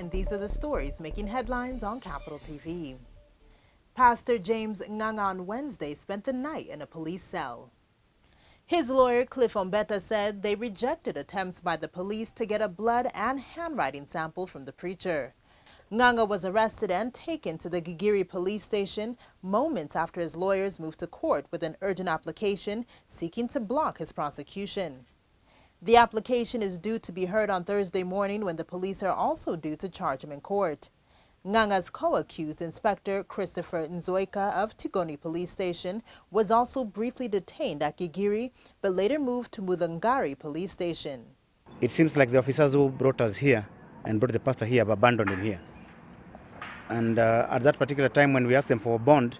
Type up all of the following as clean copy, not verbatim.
and these are the stories making headlines on Capital TV. Pastor James Nganga on Wednesday spent the night in a police cell. His lawyer, Cliff Ombeta, said they rejected attempts by the police to get a blood and handwriting sample from the preacher. Nganga was arrested and taken to the Gigiri Police Station moments after his lawyers moved to court with an urgent application seeking to block his prosecution. The application is due to be heard on Thursday morning, when the police are also due to charge him in court. Nganga's co-accused, Inspector Christopher Nzio-ka of Tigoni Police Station, was also briefly detained at Gigiri but later moved to Mu-thangari Police Station. It seems like the officers who brought us here and brought the pastor here have abandoned him here. And at that particular time, when we asked them for a bond,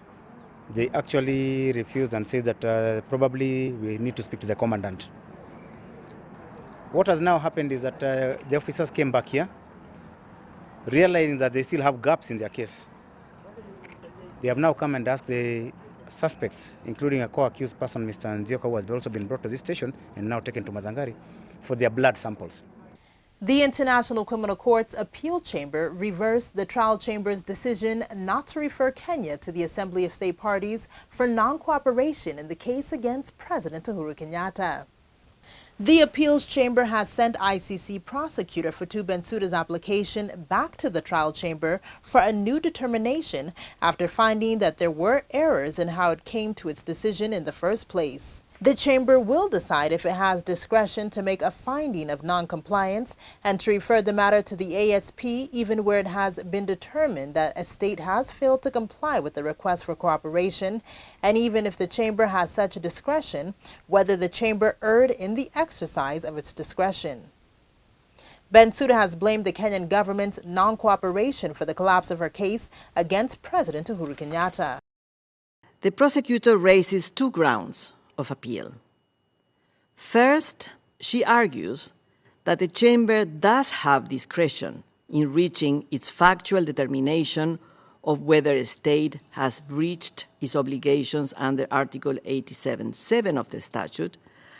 they actually refused and said that probably we need to speak to the commandant. What has now happened is that the officers came back here, realizing that they still have gaps in their case. They have now come and asked the suspects, including a co-accused person, Mr. Nzio-ka, who has also been brought to this station and now taken to Mu-thangari, for their blood samples. The International Criminal Court's appeal chamber reversed the trial chamber's decision not to refer Kenya to the Assembly of State Parties for non-cooperation in the case against President Uhuru Kenyatta. The appeals chamber has sent ICC prosecutor Fatou Bensouda's application back to the trial chamber for a new determination after finding that there were errors in how it came to its decision in the first place. The chamber will decide if it has discretion to make a finding of non-compliance and to refer the matter to the ASP even where it has been determined that a state has failed to comply with the request for cooperation, and even if the chamber has such discretion, whether the chamber erred in the exercise of its discretion. Bensouda has blamed the Kenyan government's non-cooperation for the collapse of her case against President Uhuru Kenyatta. The prosecutor raises two grounds of appeal. First, she argues that the chamber does have discretion in reaching its factual determination of whether a state has breached its obligations under Article 87(7) of the statute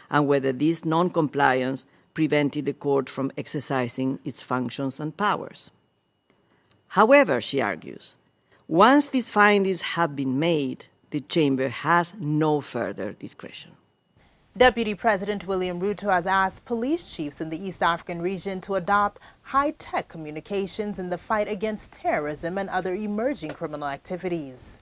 and whether this non-compliance prevented the court from exercising its functions and powers. However, she argues, once these findings have been made, the chamber has no further discretion. Deputy President William Ruto has asked police chiefs in the East African region to adopt high-tech communications in the fight against terrorism and other emerging criminal activities.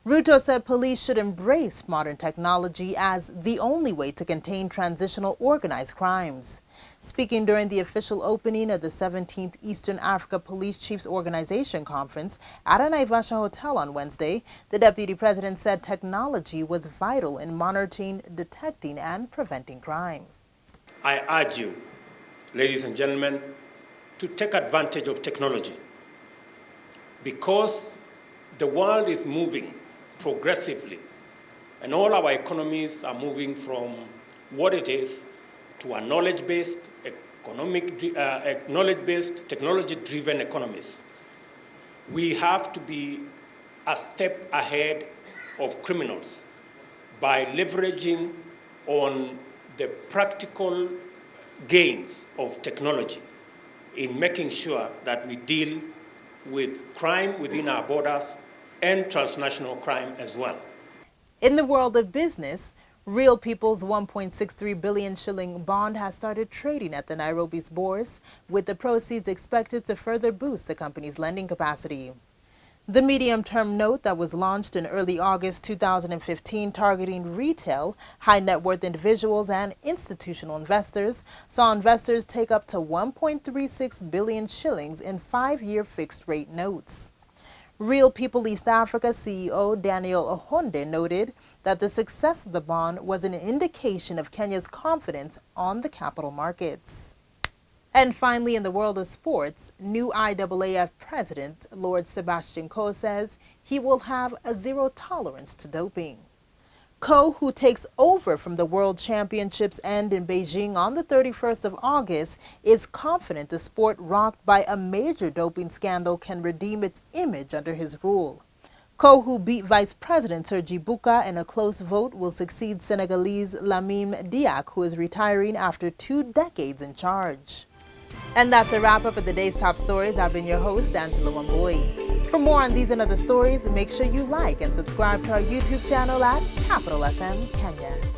Ruto said police should embrace modern technology as the only way to contain transitional organized crimes. Speaking during the official opening of the 17th Eastern Africa Police Chiefs Organization Conference at a Naivasha hotel on Wednesday, the Deputy President said technology was vital in monitoring, detecting, and preventing crime. I urge you, ladies and gentlemen, to take advantage of technology because the world is moving progressively and all our economies are moving from what it is to a knowledge-based, knowledge-based, technology-driven economies. We have to be a step ahead of criminals by leveraging on the practical gains of technology in making sure that we deal with crime within our borders and transnational crime as well. In the world of business, Real People's 1.63 billion shilling bond has started trading at the Nairobi's bourse, with the proceeds expected to further boost the company's lending capacity. The medium-term note that was launched in early August 2015 targeting retail, high-net-worth individuals and institutional investors saw investors take up to 1.36 billion shillings in 5-year fixed-rate notes. Real People East Africa CEO Daniel Ohonde noted that the success of the bond was an indication of Kenya's confidence on the capital markets. And finally, in the world of sports, new IAAF President Lord Sebastian Coe says he will have a zero tolerance to doping. Coe, who takes over from the World Championships end in Beijing on the 31st of August, is confident the sport rocked by a major doping scandal can redeem its image under his rule. Coe, who beat Vice President Sergi Buka in a close vote, will succeed Senegalese Lamine Diack, who is retiring after 2 decades in charge. And that's a wrap up of the day's top stories. I've been your host, Angela Wambui. For more on these and other stories, make sure you like and subscribe to our YouTube channel at Capital FM Kenya.